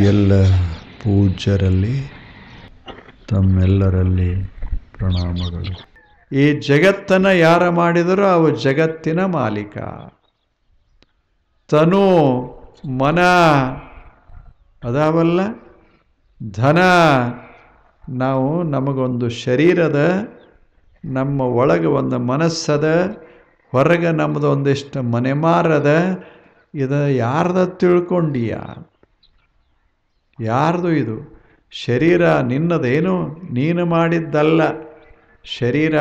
ಎಲ್ಲ ಪೂಜ್ಯರಲ್ಲಿ ತಮ್ಮೆಲ್ಲರಲ್ಲಿ ಪ್ರಣಾಮಗಳು. ಈ ಜಗತ್ತನ್ನು ಯಾರು ಮಾಡಿದರೂ ಅವು ಜಗತ್ತಿನ ಮಾಲೀಕ. ತನು ಮನ ಅದಾವಲ್ಲ, ಧನ, ನಾವು ನಮಗೊಂದು ಶರೀರದ, ನಮ್ಮ ಒಳಗೆ ಒಂದು ಮನಸ್ಸದ, ಹೊರಗೆ ನಮ್ಮದು ಒಂದಿಷ್ಟು ಮನೆಮಾರದ. ಇದು ಯಾರ್ದ ತಿಳ್ಕೊಂಡೀಯ? ಯಾರ್ದು ಇದು? ಶರೀರ ನಿನ್ನದೇನು? ನೀನು ಮಾಡಿದ್ದಲ್ಲ. ಶರೀರ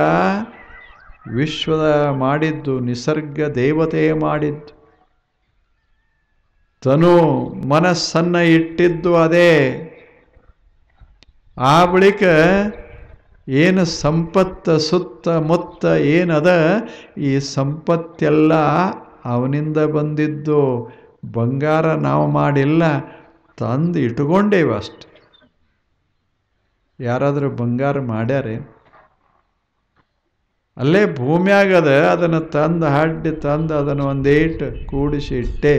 ವಿಶ್ವದ ಮಾಡಿದ್ದು, ನಿಸರ್ಗ ದೇವತೆ ಮಾಡಿದ್ದು. ತನು ಮನಸ್ಸನ್ನು ಇಟ್ಟಿದ್ದು ಅದೇ. ಆ ಬಳಿಕ ಏನು ಸಂಪತ್ತು ಸುತ್ತಮುತ್ತ ಏನದ, ಈ ಸಂಪತ್ತೆಲ್ಲ ಅವನಿಂದ ಬಂದಿದ್ದು. ಬಂಗಾರ ನಾವು ಮಾಡಿಲ್ಲ, ತಂದು ಇಟ್ಕೊಂಡೇವೆ ಅಷ್ಟೆ. ಯಾರಾದರೂ ಬಂಗಾರ ಮಾಡ್ಯಾರೆ? ಅಲ್ಲೇ ಭೂಮಿಯಾಗದ, ಅದನ್ನು ತಂದು ಹಡ್ಡಿ ತಂದು ಅದನ್ನು ಒಂದೇಟು ಕೂಡಿಸಿ ಇಟ್ಟೆ.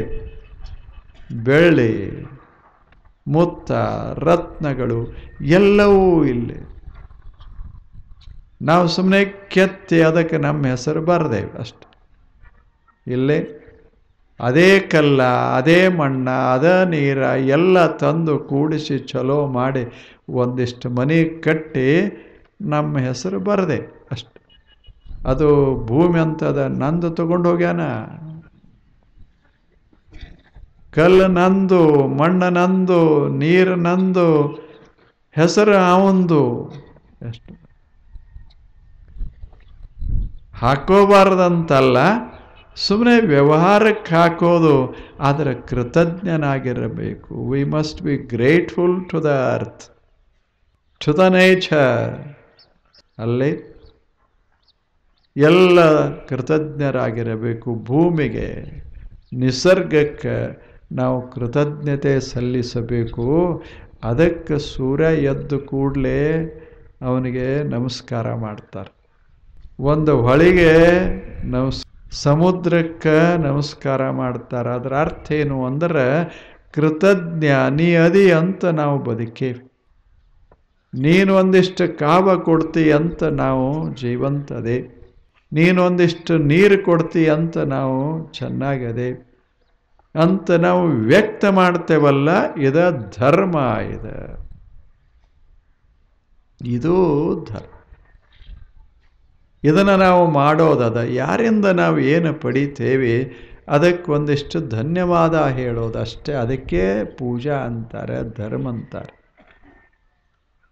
ಬೆಳ್ಳಿ ಮುತ್ತ ರತ್ನಗಳು ಎಲ್ಲವೂ ಇಲ್ಲಿ. ನಾವು ಸುಮ್ಮನೆ ಕೆತ್ತಿ ಅದಕ್ಕೆ ನಮ್ಮ ಹೆಸರು ಬರೆದೇವೆ ಅಷ್ಟೆ. ಇಲ್ಲೇ ಅದೇ ಕಲ್ಲ, ಅದೇ ಮಣ್ಣ, ಅದೇ ನೀರ ಎಲ್ಲ ತಂದು ಕೂಡಿಸಿ ಚಲೋ ಮಾಡಿ ಒಂದಿಷ್ಟು ಮನೆ ಕಟ್ಟಿ ನಮ್ಮ ಹೆಸರು ಬರದೆ ಅಷ್ಟೆ. ಅದು ಭೂಮಿ ಅಂತದ, ನಂದು ತಗೊಂಡು ಹೋಗ್ಯಾನ. ಕಲ್ಲು ನಂದು, ಮಣ್ಣು ನಂದು, ನೀರು ನಂದು, ಹೆಸರು ಅವಂದು. ಎಷ್ಟು ಹಾಕೋಬಾರ್ದಂತಲ್ಲ, ಸುಮ್ಮನೆ ವ್ಯವಹಾರಕ್ಕೆ ಹಾಕೋದು. ಆದರೆ ಕೃತಜ್ಞನಾಗಿರಬೇಕು. We must be grateful to the earth, to the nature. ಅಲ್ಲಿ ಎಲ್ಲ ಕೃತಜ್ಞರಾಗಿರಬೇಕು. ಭೂಮಿಗೆ, ನಿಸರ್ಗಕ್ಕೆ ನಾವು ಕೃತಜ್ಞತೆ ಸಲ್ಲಿಸಬೇಕು. ಅದಕ್ಕೆ ಸೂರ್ಯ ಎದ್ದು ಕೂಡಲೇ ಅವನಿಗೆ ನಮಸ್ಕಾರ ಮಾಡ್ತಾರೆ. ಒಂದು ಹೊಳಿಗೆ ಸಮುದ್ರಕ್ಕೆ ನಮಸ್ಕಾರ ಮಾಡ್ತಾರೆ. ಅದರ ಅರ್ಥ ಏನು ಅಂದ್ರೆ, ಕೃತಜ್ಞ ನೀ ಅದಿ ಅಂತ ನಾವು ಬದುಕೇವಿ. ನೀನು ಒಂದಿಷ್ಟು ಕಾವ ಕೊಡ್ತಿ ಅಂತ ನಾವು ಜೀವಂತದೆ. ನೀನು ಒಂದಿಷ್ಟು ನೀರು ಕೊಡ್ತಿ ಅಂತ ನಾವು ಚೆನ್ನಾಗದೆ ಅಂತ ನಾವು ವ್ಯಕ್ತ ಮಾಡ್ತೇವಲ್ಲ. ಇದು ಧರ್ಮ. ಇದು ಧರ್ಮ. ಇದನ್ನು ನಾವು ಮಾಡೋದದ. ಯಾರಿಂದ ನಾವು ಏನು ಪಡಿತೇವೆ ಅದಕ್ಕೆ ಒಂದಿಷ್ಟು ಧನ್ಯವಾದ ಹೇಳೋದು ಅಷ್ಟೇ. ಅದಕ್ಕೆ ಪೂಜಾ ಅಂತಾರೆ, ಧರ್ಮ ಅಂತಾರೆ.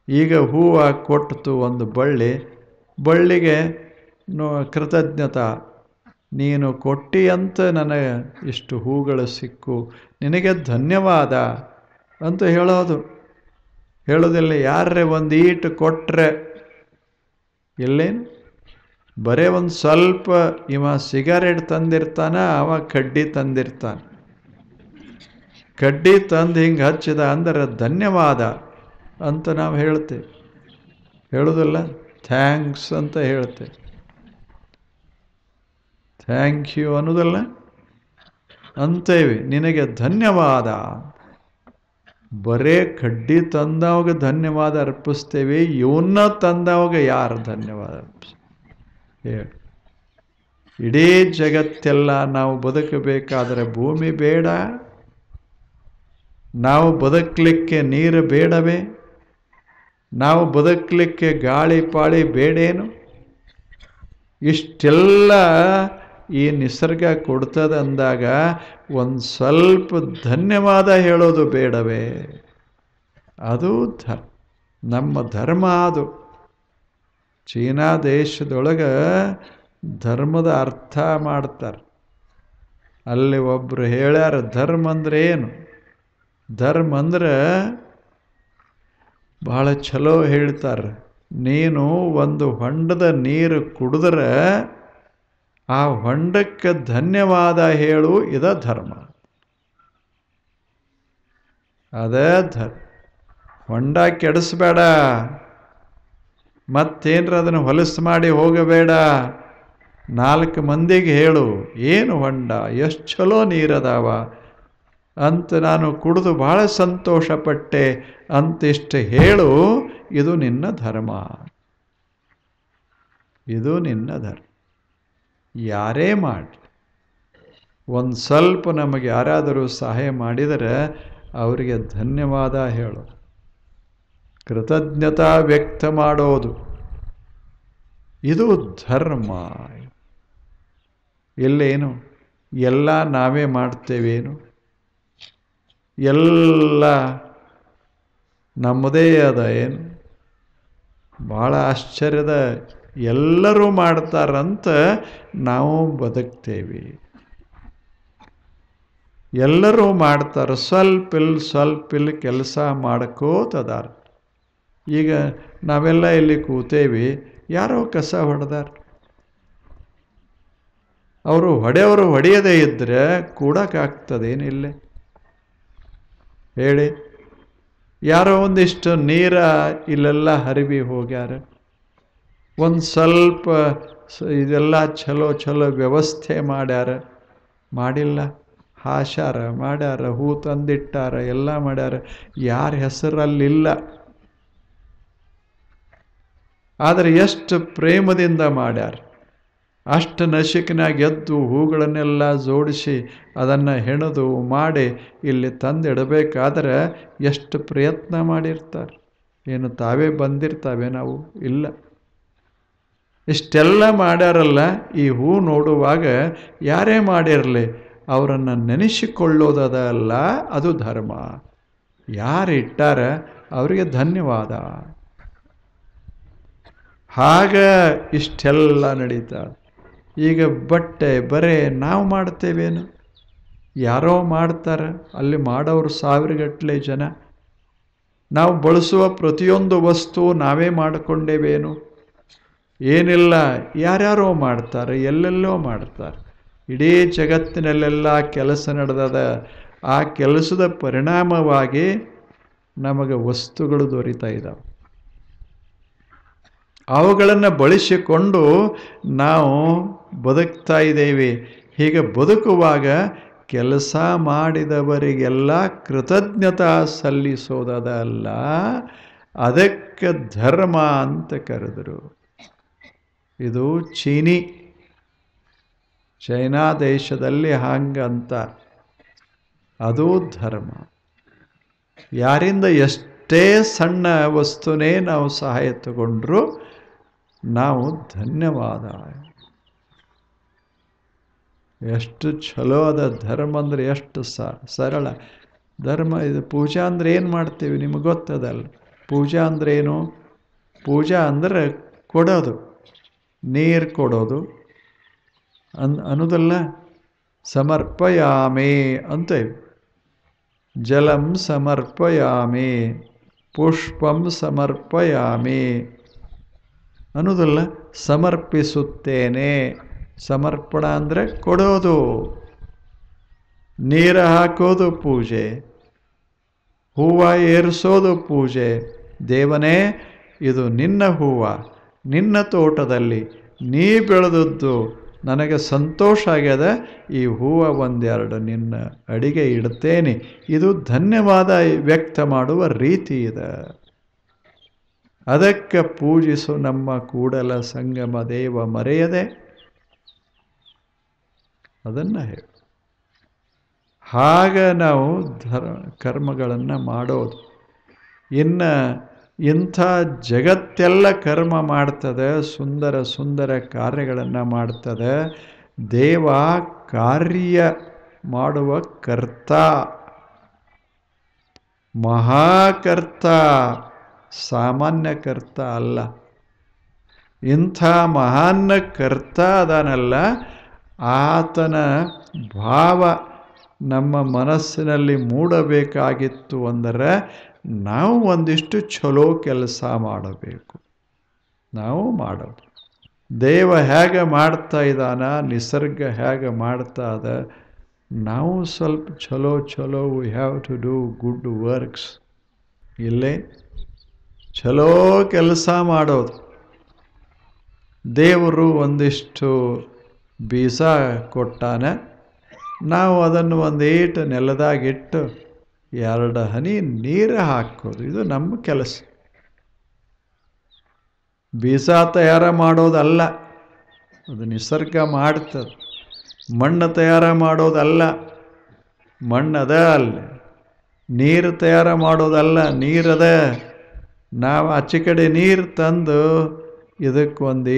ಈಗ ಹೂವು ಕೊಟ್ಟು ಒಂದು ಬಳ್ಳಿಗೆ ಕೃತಜ್ಞತಾ, ನೀನು ಕೊಟ್ಟಿ ಅಂತ ನನಗೆ ಇಷ್ಟು ಹೂಗಳು ಸಿಕ್ಕು, ನಿನಗೆ ಧನ್ಯವಾದ ಅಂತ ಹೇಳೋದಿಲ್ಲ. ಯಾರೇ ಒಂದು ಈಟು ಕೊಟ್ಟರೆ ಎಲ್ಲೇನು, ಬರೇ ಒಂದು ಸ್ವಲ್ಪ, ಇವ ಸಿಗರೇಟ್ ತಂದಿರ್ತಾನ, ಅವ ಕಡ್ಡಿ ತಂದಿರ್ತಾನೆ. ಕಡ್ಡಿ ತಂದು ಹಿಂಗೆ ಹಚ್ಚಿದ ಅಂದ್ರೆ ಧನ್ಯವಾದ ಅಂತ ನಾವು ಹೇಳ್ತೇವೆ. ಹೇಳೋದಿಲ್ಲ, ಥ್ಯಾಂಕ್ಸ್ ಅಂತ ಹೇಳ್ತೇವೆ. ಥ್ಯಾಂಕ್ ಯು ಅನ್ನೋದಲ್ಲ ಅಂತೇವೆ. ನಿನಗೆ ಧನ್ಯವಾದ. ಬರೇ ಕಡ್ಡಿ ತಂದವಾಗ ಧನ್ಯವಾದ ಅರ್ಪಿಸ್ತೇವೆ. ಇವನ್ನ ತಂದವಾಗ ಯಾರು ಧನ್ಯವಾದ ಅರ್ಪಿಸ್ತೇವೆ ಹೇಳಿ? ಇಡೀ ಜಗತ್ತೆಲ್ಲ ನಾವು ಬದುಕಬೇಕಾದರೆ ಭೂಮಿ ಬೇಡ? ನಾವು ಬದುಕಲಿಕ್ಕೆ ನೀರು ಬೇಡವೇ? ನಾವು ಬದುಕಲಿಕ್ಕೆ ಗಾಳಿ ಪಾಳಿ ಬೇಡೇನು? ಇಷ್ಟೆಲ್ಲ ಈ ನಿಸರ್ಗ ಕೊಡ್ತದಂದಾಗ ಒಂದು ಸ್ವಲ್ಪ ಧನ್ಯವಾದ ಹೇಳೋದು ಬೇಡವೇ? ಅದು ನಮ್ಮ ಧರ್ಮ. ಅದು ಚೀನಾ ದೇಶದೊಳಗೆ ಧರ್ಮದ ಅರ್ಥ ಮಾಡ್ತಾರೆ. ಅಲ್ಲಿ ಒಬ್ಬರು ಹೇಳ್ಯಾರ, ಧರ್ಮ ಅಂದ್ರೆ ಏನು? ಧರ್ಮ ಅಂದ್ರೆ ಬಹಳ ಚಲೋ ಹೇಳ್ತಾರೆ. ನೀನು ಒಂದು ಹೊಂಡದ ನೀರು ಕುಡಿದ್ರೆ ಆ ಹೊಂಡಕ್ಕೆ ಧನ್ಯವಾದ ಹೇಳು. ಇದ ಧರ್ಮ. ಅದೇ ಧರ್ಮ. ಹೊಂಡ ಕೆಡಿಸ್ಬೇಡ, ಮತ್ತೇನ್ರ ಅದನ್ನು ಹೊಲಸು ಮಾಡಿ ಹೋಗಬೇಡ. 4 ಮಂದಿಗೆ ಹೇಳು, ಏನು ಹೊಂಡ, ಎಷ್ಟು ಚಲೋ ನೀರದಾವ, ಅಂತ ನಾನು ಕುಡಿದು ಭಾಳ ಸಂತೋಷಪಟ್ಟೆ ಅಂತಿಷ್ಟು ಹೇಳು. ಇದು ನಿನ್ನ ಧರ್ಮ, ಇದು ನಿನ್ನ ಧರ್ಮ. ಯಾರೇ ಮಾಡಿ ಒಂದು ಸ್ವಲ್ಪ ನಮಗೆ ಯಾರಾದರೂ ಸಹಾಯ ಮಾಡಿದರೆ ಅವರಿಗೆ ಧನ್ಯವಾದ ಹೇಳು, ಕೃತಜ್ಞತಾ ವ್ಯಕ್ತ ಮಾಡೋದು, ಇದು ಧರ್ಮ. ಇಲ್ಲೇನು ಎಲ್ಲ ನಾವೇ ಮಾಡ್ತೇವೇನು? ಎಲ್ಲ ನಮ್ಮದೇ ಅದ ಏನು? ಭಾಳ ಆಶ್ಚರ್ಯದ. ಎಲ್ಲರೂ ಮಾಡ್ತಾರಂತ ನಾವು ಬದುಕ್ತೇವೆ. ಎಲ್ಲರೂ ಮಾಡ್ತಾರೆ, ಸ್ವಲ್ಪ ಇಲ್ಲಿ ಕೆಲಸ ಮಾಡ್ಕೋತದಾರ. ಈಗ ನಾವೆಲ್ಲ ಇಲ್ಲಿ ಕೂತೇವಿ, ಯಾರೋ ಕಸ ಹೊಡೆದಾರ. ಅವರು ಹೊಡೆಯದೇ ಇದ್ದರೆ ಕೂಡಕ್ಕಾಗ್ತದೇನಿಲ್ಲ ಹೇಳಿ? ಯಾರೋ ಒಂದಿಷ್ಟು ನೀರ ಇಲ್ಲೆಲ್ಲ ಹರಿವಿ ಹೋಗ್ಯಾರ, ಒಂದು ಸ್ವಲ್ಪ ಇದೆಲ್ಲ ಚಲೋ ವ್ಯವಸ್ಥೆ ಮಾಡ್ಯಾರ, ಮಾಡಿಲ್ಲ? ಹಾಸ್ಯಾರ, ಮಾಡ್ಯಾರ, ಹೂ ತಂದಿಟ್ಟಾರ, ಎಲ್ಲ ಮಾಡ್ಯಾರ, ಯಾರ ಹೆಸರಲ್ಲಿಲ್ಲ. ಆದರೆ ಎಷ್ಟು ಪ್ರೇಮದಿಂದ ಮಾಡ್ಯಾರ. ಅಷ್ಟು ನಶಿಕಿನಾಗ ಎದ್ದು ಹೂಗಳನ್ನೆಲ್ಲ ಜೋಡಿಸಿ ಅದನ್ನು ಹೆಣೆದು ಮಾಡಿ ಇಲ್ಲಿ ತಂದಿಡಬೇಕಾದ್ರೆ ಎಷ್ಟು ಪ್ರಯತ್ನ ಮಾಡಿರ್ತಾರೆ. ಏನು ತಾವೇ ಬಂದಿರ್ತಾವೆ ನಾವು? ಇಲ್ಲ. ಇಷ್ಟೆಲ್ಲ ಮಾಡ್ಯಾರಲ್ಲ. ಈ ಹೂ ನೋಡುವಾಗ ಯಾರೇ ಮಾಡಿರಲಿ ಅವರನ್ನು ನೆನೆಸಿಕೊಳ್ಳೋದಲ್ಲ, ಅದು ಧರ್ಮ. ಯಾರು ಇಟ್ಟಾರ ಅವರಿಗೆ ಧನ್ಯವಾದ. ಆಗ ಇಷ್ಟೆಲ್ಲ ನಡೀತಾರೆ. ಈಗ ಬಟ್ಟೆ ಬರೇ ನಾವು ಮಾಡ್ತೇವೇನು? ಯಾರೋ ಮಾಡ್ತಾರೆ, ಅಲ್ಲಿ ಮಾಡೋರು ಸಾವಿರಗಟ್ಟಲೆ ಜನ. ನಾವು ಬಳಸುವ ಪ್ರತಿಯೊಂದು ವಸ್ತು ನಾವೇ ಮಾಡಿಕೊಂಡೇವೇನು? ಏನಿಲ್ಲ, ಯಾರ್ಯಾರೋ ಮಾಡ್ತಾರೆ, ಎಲ್ಲೆಲ್ಲೋ ಮಾಡ್ತಾರೆ. ಇಡೀ ಜಗತ್ತಿನಲ್ಲೆಲ್ಲ ಕೆಲಸ ನಡೆದದ. ಆ ಕೆಲಸದ ಪರಿಣಾಮವಾಗಿ ನಮಗೆ ವಸ್ತುಗಳು ದೊರೀತಾ ಇದ್ದಾವೆ. ಅವುಗಳನ್ನು ಬಳಸಿಕೊಂಡು ನಾವು ಬದುಕ್ತಾ ಇದ್ದೇವೆ. ಹೀಗೆ ಬದುಕುವಾಗ ಕೆಲಸ ಮಾಡಿದವರಿಗೆಲ್ಲ ಕೃತಜ್ಞತಾ ಸಲ್ಲಿಸೋದಲ್ಲ, ಅದಕ್ಕೆ ಧರ್ಮ ಅಂತ ಕರೆದರು. ಇದು ಚೈನಾ ದೇಶದಲ್ಲಿ ಹಂಗಂತ. ಅದು ಧರ್ಮ. ಯಾರಿಂದ ಎಷ್ಟೇ ಸಣ್ಣ ವಸ್ತುನೇ ನಾವು ಸಹಾಯ ತಗೊಂಡ್ರು ನಾವು ಧನ್ಯವಾದ. ಎಷ್ಟು ಚಲೋ ಅದ ಧರ್ಮ ಅಂದರೆ, ಎಷ್ಟು ಸರಳ ಧರ್ಮ ಇದು. ಪೂಜಾ ಅಂದರೆ ಏನು ಮಾಡ್ತೀವಿ ನಿಮಗೆ ಗೊತ್ತದಲ್ಲ? ಪೂಜಾ ಅಂದ್ರೆ ಏನು? ಪೂಜಾ ಅಂದರೆ ಕೊಡೋದು, ನೀರು ಕೊಡೋದು ಅನ್ನೋದಲ್ಲ. ಸಮರ್ಪಯಾಮಿ ಅಂತೇವೆ. ಜಲಂ ಸಮರ್ಪಯಾಮಿ, ಪುಷ್ಪಂ ಸಮರ್ಪಯಾಮಿ ಅನ್ನೋದಲ್ಲ. ಸಮರ್ಪಿಸುತ್ತೇನೆ. ಸಮರ್ಪಣ ಅಂದರೆ ಕೊಡೋದು, ನೀರು ಹಾಕೋದು ಪೂಜೆ, ಹೂವು ಏರಿಸೋದು ಪೂಜೆ. ದೇವನೇ, ಇದು ನಿನ್ನ ಹೂವು, ನಿನ್ನ ತೋಟದಲ್ಲಿ ನೀ ಬೆಳೆದದ್ದು, ನನಗೆ ಸಂತೋಷ ಆಗ್ಯದ. ಈ ಹೂವು ಒಂದೆರಡು ನಿನ್ನ ಅಡಿಗೆ ಇಡ್ತೇನೆ. ಇದು ಧನ್ಯವಾದ ವ್ಯಕ್ತ ಮಾಡುವ ರೀತಿ ಇದೆ. ಅದಕ್ಕೆ ಪೂಜಿಸು ನಮ್ಮ ಕೂಡಲ ಸಂಗಮ ದೇವ ಮರೆಯದೆ ಅದನ್ನು ಹೇಳಿ. ಹಾಗೆ ನಾವು ಕರ್ಮಗಳನ್ನು ಮಾಡೋದು. ಇನ್ನು ಇಂಥ ಜಗತ್ತೆಲ್ಲ ಕರ್ಮ ಮಾಡ್ತದೆ, ಸುಂದರ ಕಾರ್ಯಗಳನ್ನು ಮಾಡ್ತದೆ. ದೇವ ಕಾರ್ಯ ಮಾಡುವ ಕರ್ತ, ಮಹಾಕರ್ತ, ಸಾಮಾನ್ಯ ಕರ್ತ ಅಲ್ಲ. ಇಂಥ ಮಹಾನ್ ಕರ್ತ ಅದಾನಲ್ಲ, ಆತನ ಭಾವ ನಮ್ಮ ಮನಸ್ಸಿನಲ್ಲಿ ಮೂಡಬೇಕಾಗಿತ್ತು ಅಂದರೆ ನಾವು ಒಂದಿಷ್ಟು ಚಲೋ ಕೆಲಸ ಮಾಡಬೇಕು. ನಾವು ಮಾಡೋದು. ದೇವ ಹೇಗೆ ಮಾಡ್ತಾ ಇದ್ದಾನ, ನಿಸರ್ಗ ಹೇಗೆ ಮಾಡ್ತಾ ಅದ, ನಾವು ಸ್ವಲ್ಪ ಚಲೋ we have to do good works. ಇಲ್ಲೇ ಚಲೋ ಕೆಲಸ ಮಾಡೋದು. ದೇವರು ಒಂದಿಷ್ಟು ಬೀಜ ಕೊಟ್ಟಾನೆ, ನಾವು ಅದನ್ನು ಒಂದು ಏಟು ನೆಲದಾಗಿಟ್ಟು 2 ಹನಿ ನೀರು ಹಾಕೋದು, ಇದು ನಮ್ಮ ಕೆಲಸ. ಬೀಜ ತಯಾರ ಮಾಡೋದಲ್ಲ, ಅದು ನಿಸರ್ಗ ಮಾಡ್ತದೆ. ಮಣ್ಣು ತಯಾರ ಮಾಡೋದಲ್ಲ, ಮಣ್ಣದ ಅಲ್ಲಿ. ನೀರು ತಯಾರ ಮಾಡೋದಲ್ಲ, ನೀರದ. ನಾವು ಆಚೆ ಕಡೆ ನೀರು ತಂದು ಇದಕ್ಕೆ ಒಂದು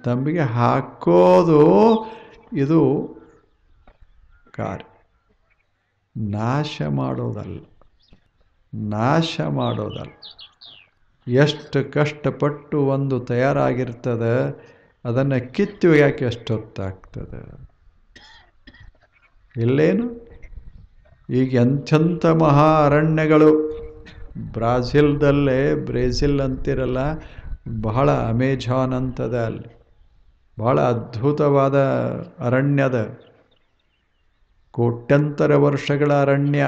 ತಂಬಿಗೆ ಹಾಕೋದು, ಇದು ಕಾರ್ಯ. ನಾಶ ಮಾಡೋದಲ್ಲ, ನಾಶ ಮಾಡೋದಲ್ಲ. ಎಷ್ಟು ಕಷ್ಟಪಟ್ಟು ಒಂದು ತಯಾರಾಗಿರ್ತದೆ, ಅದನ್ನು ಕಿತ್ತು ಯಾಕೆ ಎಷ್ಟೊತ್ತಾಗ್ತದೆ? ಇಲ್ಲೇನು ಈಗ ಎಂಥೆಂಥ ಮಹಾ ಅರಣ್ಯಗಳು. ಬ್ರೆಜಿಲ್ ಅಂತಿರಲ್ಲ, ಬಹಳ ಅಮೆಜಾನ್ ಅಂತದ, ಅಲ್ಲಿ ಬಹಳ ಅದ್ಭುತವಾದ ಅರಣ್ಯದ, ಕೋಟ್ಯಂತರ ವರ್ಷಗಳ ಅರಣ್ಯ.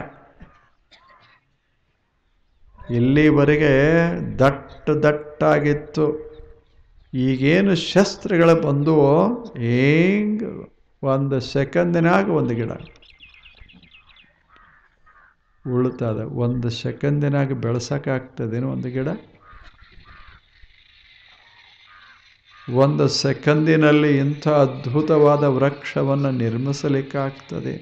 ಇಲ್ಲಿವರೆಗೆ ದಟ್ಟಾಗಿತ್ತು. ಈಗೇನು ಶಸ್ತ್ರಗಳು ಬಂದುವೋ, ಹಿಂಗೆ 1 ಸೆಕೆಂದಿನಾಗ ಒಂದು ಗಿಡ ಉಳ್ತದ. 1 ಸೆಕೆಂದಿನಾಗ ಬೆಳೆಸೋಕ್ಕಾಗ್ತದೇನು ಒಂದು ಗಿಡ? 1 ಸೆಕೆಂದಿನಲ್ಲಿ ಇಂಥ ಅದ್ಭುತವಾದ ವೃಕ್ಷವನ್ನು ನಿರ್ಮಿಸಲಿಕ್ಕಾಗ್ತದೆ?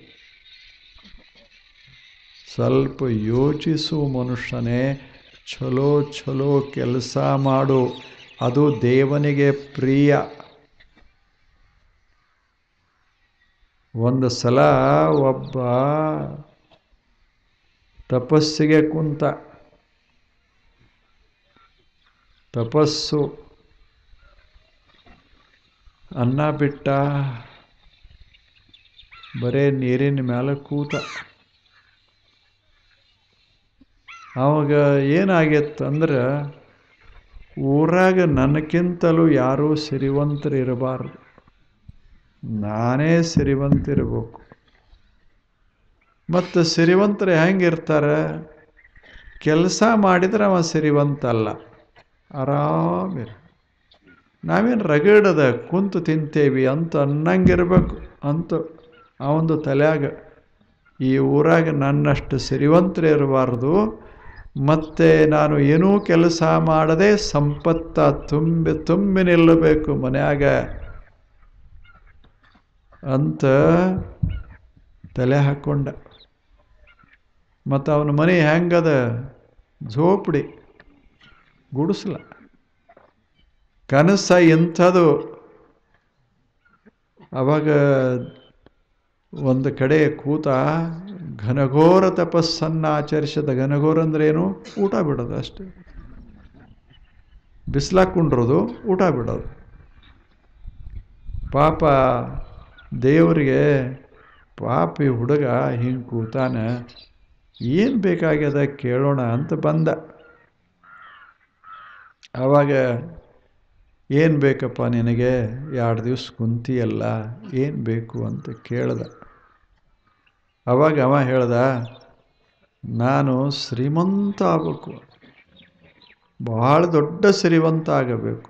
ಸ್ವಲ್ಪ ಯೋಚಿಸು ಮನುಷ್ಯನೇ. ಚಲೋ ಕೆಲಸ ಮಾಡು, ಅದು ದೇವನಿಗೆ ಪ್ರಿಯ. ಒಂದು ಸಲ ಒಬ್ಬ ತಪಸ್ಸಿಗೆ ಕುಂತ. ತಪಸ್ಸು, ಅನ್ನ ಬಿಟ್ಟ, ಬರೇ ನೀರಿನ ಮೇಲೆ ಕೂತ. ಅವಾಗ ಏನಾಗಿತ್ತಂದ್ರೆ, ಊರಾಗ ನನಗಿಂತಲೂ ಯಾರೂ ಸಿರಿವಂತರು ಇರಬಾರ್ದು, ನಾನೇ ಸಿರಿವಂತಿರ್ಬೇಕು. ಮತ್ತು ಸಿರಿವಂತರು ಹೆಂಗಿರ್ತಾರೆ? ಕೆಲಸ ಮಾಡಿದ್ರೆ ಅವ ಸಿರಿವಂತ ಅಲ್ಲ, ಆರಾಮಿರ. ನಾವೇನು ರಗಡದ ಕುಂತು ತಿಂತೇವಿ ಅಂತ ಅನ್ನಂಗಿರ್ಬೇಕು ಅಂತ ಅವನದು ತಲೆಯಾಗ. ಈ ಊರಾಗ ನನ್ನಷ್ಟು ಸಿರಿವಂತರೇ ಇರಬಾರ್ದು, ಮತ್ತು ನಾನು ಏನೂ ಕೆಲಸ ಮಾಡದೆ ಸಂಪತ್ತ ತುಂಬಿ ನಿಲ್ಲಬೇಕು ಮನ್ಯಾಗ ಅಂತ ತಲೆ ಹಾಕ್ಕೊಂಡ. ಮತ್ತು ಅವನ ಮನೆ ಹೆಂಗದ? ಝೋಪಡಿ, ಗುಡಿಸಲ. ಕನಸ ಎಂಥದು? ಅವಾಗ ಒಂದು ಕಡೆ ಕೂತ ಘನಘೋರ ತಪಸ್ಸನ್ನು ಆಚರಿಸಿದ. ಘನಘೋರ ಅಂದ್ರೇನು? ಊಟ ಬಿಡೋದು ಅಷ್ಟೆ. ಬಿಸಿಲಾಕೊಂಡ್ರೋದು, ಊಟ ಬಿಡೋದು. ಪಾಪ ದೇವರಿಗೆ, ಪಾಪಿ ಹುಡುಗ ಹಿಂಗೆ ಕೂತಾನ, ಏನು ಬೇಕಾಗ್ಯದ ಕೇಳೋಣ ಅಂತ ಬಂದ. ಆವಾಗ ಏನು ಬೇಕಪ್ಪ ನಿನಗೆ? 2 ದಿವಸ ಕುಂತಿಯಲ್ಲ, ಏನು ಬೇಕು ಅಂತ ಕೇಳ್ದ. ಅವಾಗ ಅವ ಹೇಳ್ದ, ನಾನು ಶ್ರೀಮಂತ ಆಗಬೇಕು, ಭಾಳ ದೊಡ್ಡ ಶ್ರೀಮಂತ ಆಗಬೇಕು.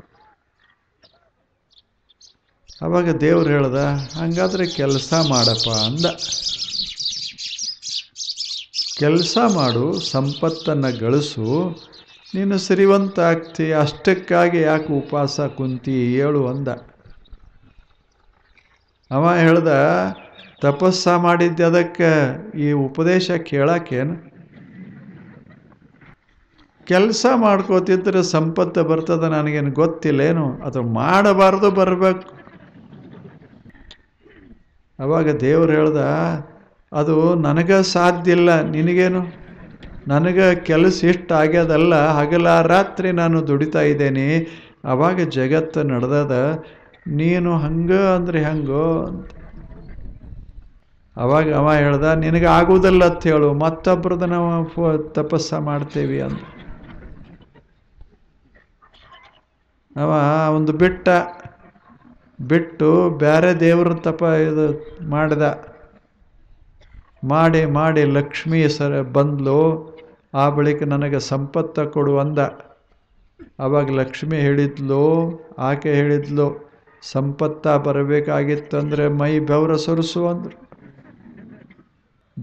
ಅವಾಗ ದೇವ್ರು ಹೇಳ್ದ, ಹಂಗಾದ್ರೆ ಕೆಲಸ ಮಾಡಪ್ಪ ಅಂದ. ಕೆಲಸ ಮಾಡು, ಸಂಪತ್ತನ್ನು ಗಳಿಸು, ನೀನು ಶ್ರೀಮಂತ ಆಗ್ತಿ. ಅಷ್ಟಕ್ಕಾಗಿ ಯಾಕೆ ಉಪವಾಸ ಕುಂತಿ? ಹೇಳು ಅಂದ. ಅವ ಹೇಳ್ದ, ತಪಸ್ಸ ಮಾಡಿದ್ದೆ ಅದಕ್ಕೆ, ಈ ಉಪದೇಶ ಕೇಳಕ್ಕೇನು? ಕೆಲಸ ಮಾಡ್ಕೋತಿದ್ರೆ ಸಂಪತ್ತು ಬರ್ತದೆ, ನನಗೇನು ಗೊತ್ತಿಲ್ಲೇನು? ಅದು ಮಾಡಬಾರ್ದು, ಬರಬೇಕು. ಅವಾಗ ದೇವ್ರು ಹೇಳ್ದ, ಅದು ನನಗೆ ಸಾಧ್ಯ ಇಲ್ಲ, ನಿನಗೇನು? ನನಗೆ ಕೆಲಸ ಇಷ್ಟ ಆಗ್ಯದಲ್ಲ, ಹಗಲ ರಾತ್ರಿ ನಾನು ದುಡಿತಾ ಇದ್ದೇನೆ, ಅವಾಗ ಜಗತ್ತು ನಡೆದದ. ನೀನು ಹಂಗೆ ಅಂದ್ರೆ ಹೆಂಗೋ ಅಂತ. ಅವಾಗ ಅವ ಹೇಳ್ದ, ನಿನಗೆ ಆಗುವುದಿಲ್ಲ ಅಂತ ಹೇಳು, ಮತ್ತೊಬ್ರದ್ದು ನಾವು ತಪಸ್ಸ ಮಾಡ್ತೇವಿ ಅಂತ. ಅವ ಒಂದು ಬಿಟ್ಟು ಬೇರೆ ದೇವ್ರ ಇದು ಮಾಡಿದ. ಮಾಡಿ ಲಕ್ಷ್ಮೀ ಬಂದ್ಲು. ಆ ಬಳಿಕ ನನಗೆ ಸಂಪತ್ತ ಕೊಡು ಅಂದ. ಆವಾಗ ಲಕ್ಷ್ಮಿ ಹೇಳಿದ್ಲು, ಆಕೆ ಹೇಳಿದ್ಲು, ಸಂಪತ್ತ ಬರಬೇಕಾಗಿತ್ತಂದರೆ ಮೈ ಬೆವರ ಸೊರಿಸು ಅಂದರು.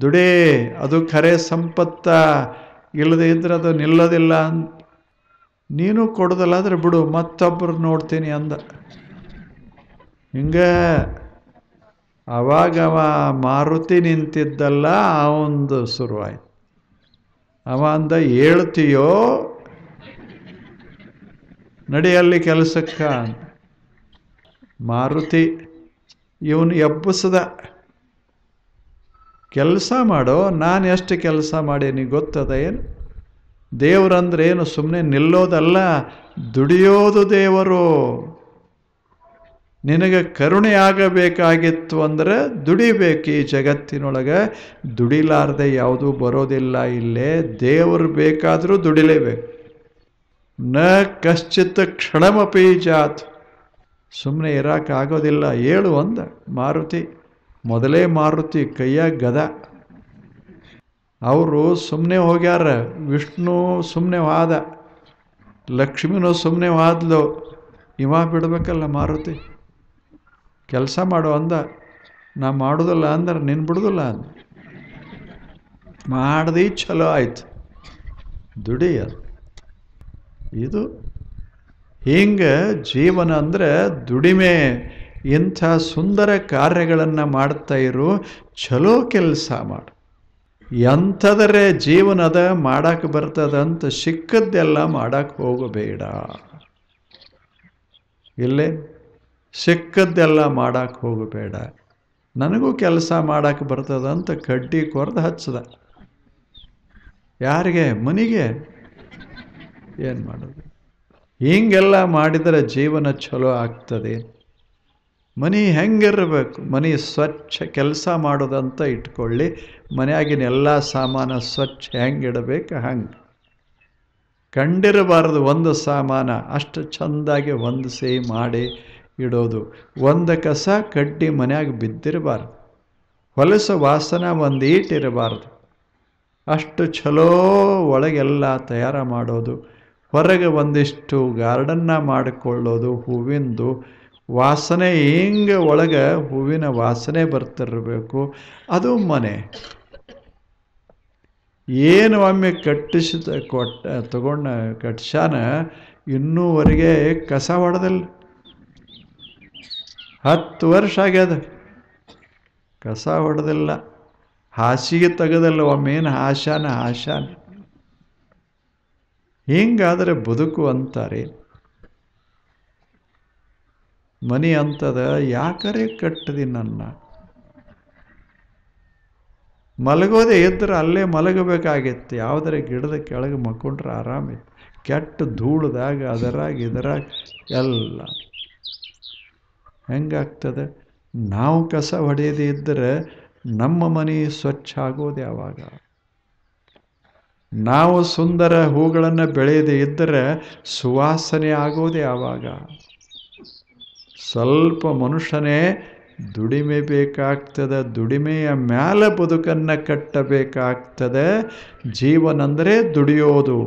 ದುಡೇ, ಅದು ಖರೆ ಸಂಪತ್ತ, ಇಲ್ಲದೆ ಇದ್ರೆ ಅದು ನಿಲ್ಲೋದಿಲ್ಲ ಅಂತ. ನೀನು ಕೊಡೋದಲ್ಲ ಆದರೆ ಬಿಡು, ಮತ್ತೊಬ್ಬರು ನೋಡ್ತೀನಿ ಅಂದ. ಹಿಂಗೆ ಅವಾಗ ಅವ ಮಾರುತಿ ನಿಂತಿದ್ದಲ್ಲ, ಅವಂದು ಶುರುವಾಯ್ತು. ಅವ ಅಂದ, ಹೇಳ್ತೀಯೋ ನಡಿಯಲ್ಲಿ ಕೆಲಸಕ್ಕ ಅಂತ. ಮಾರುತಿ ಇವನು ಎಬ್ಬಿಸ್ದ, ಕೆಲಸ ಮಾಡೋ. ನಾನು ಎಷ್ಟು ಕೆಲಸ ಮಾಡೀನಿ ಗೊತ್ತದ ಏನು? ದೇವರಂದ್ರೆ ಏನು ಸುಮ್ಮನೆ ನಿಲ್ಲೋದಲ್ಲ, ದುಡಿಯೋದು ದೇವರು. ನಿನಗೆ ಕರುಣೆ ಆಗಬೇಕಾಗಿತ್ತು ಅಂದರೆ ದುಡಿಬೇಕು. ಈ ಜಗತ್ತಿನೊಳಗೆ ದುಡಿಲಾರ್ದೆ ಯಾವುದೂ ಬರೋದಿಲ್ಲ. ಇಲ್ಲೇ ದೇವರು ಬೇಕಾದರೂ ದುಡಿಲೇಬೇಕು. ನ ಕಶ್ಚಿತ್ ಕ್ಷಣಮಪಿ ಜಾತ್, ಸುಮ್ಮನೆ ಇರೋಕ್ಕಾಗೋದಿಲ್ಲ. ಹೇಳು ಅಂದ ಮಾರುತಿ. ಮೊದಲೇ ಮಾರುತಿ ಕೈಯಾಗ ಗದ. ಅವರು ಸುಮ್ಮನೆ ಹೋಗ್ಯಾರ. ವಿಷ್ಣು ಸುಮ್ಮನೆ ವಾದ, ಲಕ್ಷ್ಮಿನೂ ಸುಮ್ಮನೆ ವಾದ್ಲು. ಇವ ಬಿಡ್ಬೇಕಲ್ಲ ಮಾರುತಿ. ಕೆಲಸ ಮಾಡು ಅಂದ. ನಾ ಮಾಡೋದಿಲ್ಲ ಅಂದ್ರೆ ನೀನು ಬಿಡೋದಿಲ್ಲ ಅಂದ. ಮಾಡ್ದು ಚಲೋ ಆಯ್ತು. ದುಡಿ ಅದು. ಇದು ಹಿಂಗೆ ಜೀವನ ಅಂದರೆ ದುಡಿಮೆ. ಇಂಥ ಸುಂದರ ಕಾರ್ಯಗಳನ್ನು ಮಾಡ್ತಾ ಇರು, ಚಲೋ ಕೆಲಸ ಮಾಡು. ಎಂಥದರೆ ಜೀವನದ ಮಾಡಕ್ಕೆ ಬರ್ತದಂತ ಸಿಕ್ಕದ್ದೆಲ್ಲ ಮಾಡಕ್ಕೆ ಹೋಗಬೇಡ. ಇಲ್ಲೇ ಸಿಕ್ಕದ್ದೆಲ್ಲ ಮಾಡಕ್ಕೆ ಹೋಗಬೇಡ. ನನಗೂ ಕೆಲಸ ಮಾಡಕ್ಕೆ ಬರ್ತದಂತ ಕಡ್ಡಿ ಕೊರೆದು ಹಚ್ಚದ. ಯಾರಿಗೆ? ಮನೆಗೆ. ಏನು ಮಾಡೋದು? ಹಿಂಗೆಲ್ಲ ಮಾಡಿದರೆ ಜೀವನ ಚಲೋ ಆಗ್ತದೆ. ಮನೆ ಹೆಂಗಿರಬೇಕು? ಮನೆ ಸ್ವಚ್ಛ ಕೆಲಸ ಮಾಡೋದಂತ ಇಟ್ಕೊಳ್ಳಿ. ಮನೆಯಾಗಿನ ಎಲ್ಲ ಸಾಮಾನು ಸ್ವಚ್ಛ ಹೆಂಗಿಡಬೇಕು ಹಂಗೆ. ಕಂಡಿರಬಾರ್ದು ಒಂದು ಸಾಮಾನ, ಅಷ್ಟು ಚೆಂದಾಗಿ ಹೊಂದಿಸಿ ಮಾಡಿ ಇಡೋದು. ಒಂದು ಕಸ ಕಡ್ಡಿ ಮನೆಯಾಗ ಬಿದ್ದಿರಬಾರ್ದು. ಹೊಲಸು ವಾಸನೆ ಒಂದು ಈಟಿರಬಾರ್ದು. ಅಷ್ಟು ಚಲೋ ಒಳಗೆಲ್ಲ ತಯಾರು ಮಾಡೋದು. ಹೊರಗೆ ಒಂದಿಷ್ಟು ಗಾರ್ಡನ್ನ ಮಾಡಿಕೊಳ್ಳೋದು. ಹೂವಿಂದು ವಾಸನೆ ಹಿಂಗೆ ಒಳಗೆ ಹೂವಿನ ವಾಸನೆ ಬರ್ತಿರಬೇಕು. ಅದು ಮನೆ. ಏನು ಒಮ್ಮೆ ಕಟ್ಟಿಸಿದ ತಗೊಂಡ ಕಟ್ಸಾನ, ಇನ್ನೂವರೆಗೆ ಕಸ ಹೊಡೆದಿಲ್ಲ. 10 ವರ್ಷ ಆಗ್ಯದ, ಕಸ ಹೊಡೆದಿಲ್ಲ, ಹಾಸಿಗೆ ತೆಗೆದಲ್ಲ. ಒಮ್ಮೇನು ಹಾಶಾನ. ಹಿಂಗಾದರೆ ಬದುಕು ಅಂತಾರೆ. ಮನೆ ಅಂತದ. ಯಾಕರೆ ಕಟ್ಟದಿ ನನ್ನ? ಮಲಗೋದೇ ಇದ್ರೆ ಅಲ್ಲೇ ಮಲಗಬೇಕಾಗಿತ್ತು. ಯಾವುದರ ಗಿಡದ ಕೆಳಗೆ ಮಕ್ಕೊಂಡ್ರೆ ಆರಾಮಿತ್ತು. ಕೆಟ್ಟ ಧೂಳದಾಗ ಅದರಾಗ ಇದರಾಗ ಎಲ್ಲ ಹೆಂಗಾಗ್ತದೆ? ನಾವು ಕಸ ಹೊಡೆಯದೇ ಇದ್ದರೆ ನಮ್ಮ ಮನೆ ಸ್ವಚ್ಛ ಆಗೋದು ಯಾವಾಗ? ನಾವು ಸುಂದರ ಹೂಗಳನ್ನು ಬೆಳೆಯದೇ ಇದ್ದರೆ ಸುವಾಸನೆ ಆಗೋದು ಯಾವಾಗ? ಸ್ವಲ್ಪ ಮನುಷ್ಯನೇ ದುಡಿಮೆ ಬೇಕಾಗ್ತದೆ. ದುಡಿಮೆಯ ಮೇಲೆ ಬದುಕನ್ನು ಕಟ್ಟಬೇಕಾಗ್ತದೆ. ಜೀವನ ಅಂದರೆ ದುಡಿಯೋದು.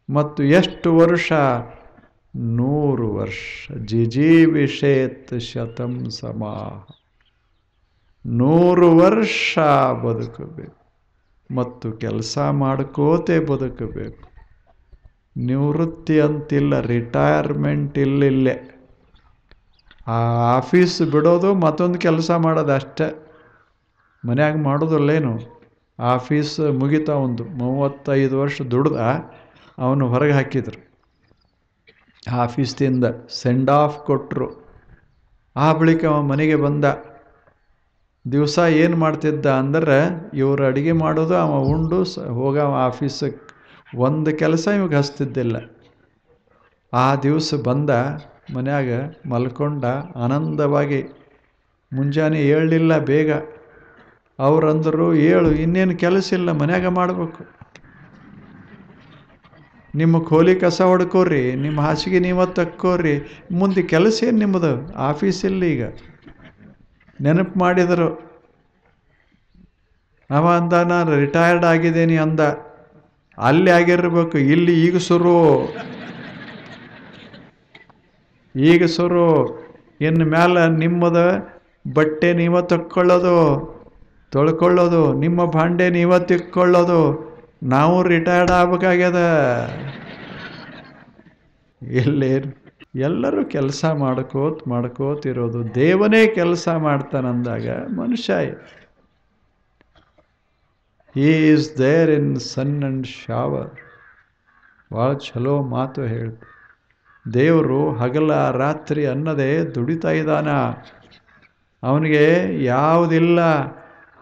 ಮತ್ತು ಎಷ್ಟು ವರ್ಷ? 100 ವರ್ಷ. ಜಿಜೀವಿಷೇತ್ ಶತಂ ಸಮಾಹ. 100 ವರ್ಷ ಬದುಕಬೇಕು. ಮತ್ತು ಕೆಲಸ ಮಾಡ್ಕೋತೆ ಬದುಕಬೇಕು. ನಿವೃತ್ತಿ ಅಂತಿಲ್ಲ, ರಿಟೈರ್ಮೆಂಟ್ ಇಲ್ಲಿಲ್ಲೇ. ಆ ಆಫೀಸ್ ಬಿಡೋದು, ಮತ್ತೊಂದು ಕೆಲಸ ಮಾಡೋದು ಅಷ್ಟೇ. ಮನ್ಯಾಗ ಮಾಡೋದಿಲ್ಲೇನು? ಆಫೀಸ್ ಮುಗಿತಾ ಒಂದು 35 ವರ್ಷ ದುಡ್ದ ಅವನು ಹೊರಗೆ ಹಾಕಿದ್ರು. ಆಫೀಸ್ದಿಂದ ಸೆಂಡ್ ಆಫ್ ಕೊಟ್ಟರು. ಆ ಬಳಿಕ ಅವ ಮನೆಗೆ ಬಂದ. ದಿವಸ ಏನು ಮಾಡ್ತಿದ್ದ ಅಂದ್ರೆ, ಇವರು ಅಡುಗೆ ಮಾಡೋದು, ಅವ ಉಂಡು ಹೋಗ ಆಫೀಸಕ್ಕೆ. ಒಂದು ಕೆಲಸ ಇವಾಗ ಹಚ್ತಿದ್ದಿಲ್ಲ. ಆ ದಿವಸ ಬಂದ, ಮನ್ಯಾಗ ಮಲ್ಕೊಂಡ ಆನಂದವಾಗಿ. ಮುಂಜಾನೆ ಏಳಲಿಲ್ಲ ಬೇಗ. ಅವರಂದರು, ಏಳು, ಇನ್ನೇನು ಕೆಲಸ ಇಲ್ಲ, ಮನ್ಯಾಗ ಮಾಡಬೇಕು. ನಿಮ್ಮ ಕೋಲಿ ಕಸ ಹೊಡ್ಕೋರಿ, ನಿಮ್ಮ ಹಾಸಿಗೆ ನೀವು ತಕ್ಕೋರಿ, ಮುಂದೆ ಕೆಲಸ ಏನು ನಿಮ್ಮದು? ಆಫೀಸಿಲ್ಲ ಈಗ. ನೆನಪು ಮಾಡಿದರು. ಅವ ಅಂದ, ನಾನು ರಿಟೈರ್ಡ್ ಆಗಿದ್ದೇನೆ ಅಂದ. ಅಲ್ಲಿ ಆಗಿರ್ಬೇಕು, ಇಲ್ಲಿ ಈಗ ಶುರು. ಇನ್ನು ಮೇಲೆ ನಿಮ್ಮದ ಬಟ್ಟೆ ನೀವ ತಕ್ಕೊಳ್ಳೋದು. ತೊಳ್ಕೊಳ್ಳೋದು, ನಿಮ್ಮ ಭಾಂಡೆ ನೀವ ತಿಕ್ಕೊಳ್ಳೋದು. ನಾವು ರಿಟೈರ್ಡ್ ಆಗ್ಬೇಕಾಗ್ಯದ. ಎಲ್ಲೇನು ಎಲ್ಲರೂ ಕೆಲಸ ಮಾಡ್ಕೋತಿರೋದು. ದೇವನೇ ಕೆಲಸ ಮಾಡ್ತಾನಂದಾಗ ಮನುಷ್ಯ he is there in sun and shower. ಭಾಳ ಚಲೋ ಮಾತು ಹೇಳ್ತು. ದೇವರು ಹಗಲ ರಾತ್ರಿ ಅನ್ನದೇ ದುಡಿತಾ ಇದ್ದಾನ. ಅವನಿಗೆ ಯಾವುದಿಲ್ಲ,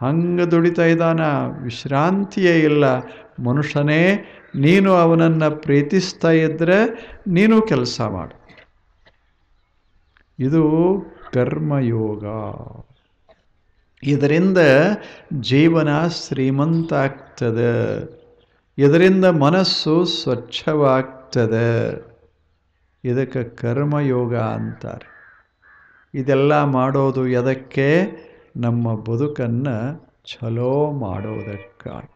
ಹಂಗೆ ದುಡಿತಾ ಇದ್ದಾನ, ವಿಶ್ರಾಂತಿಯೇ ಇಲ್ಲ. ಮನುಷ್ಯನೇ, ನೀನು ಅವನನ್ನು ಪ್ರೀತಿಸ್ತಾ ಇದ್ದರೆ ನೀನು ಕೆಲಸ ಮಾಡು. ಇದು ಕರ್ಮಯೋಗ. ಇದರಿಂದ ಜೀವನ ಶ್ರೀಮಂತ ಆಗ್ತದೆ. ಇದರಿಂದ ಮನಸ್ಸು ಸ್ವಚ್ಛವಾಗ್ತದೆ. ಇದಕ್ಕೆ ಕರ್ಮಯೋಗ ಅಂತಾರೆ. ಇದೆಲ್ಲ ಮಾಡೋದು ಎದಕ್ಕೆ? ನಮ್ಮ ಬದುಕನ್ನು ಛಲೋ ಮಾಡೋದಕ್ಕಾಗಿ.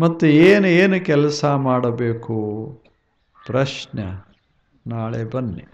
ಮತ್ತು ಏನು ಕೆಲಸ ಮಾಡಬೇಕು? ಪ್ರಶ್ನೆ. ನಾಳೆ ಬನ್ನಿ.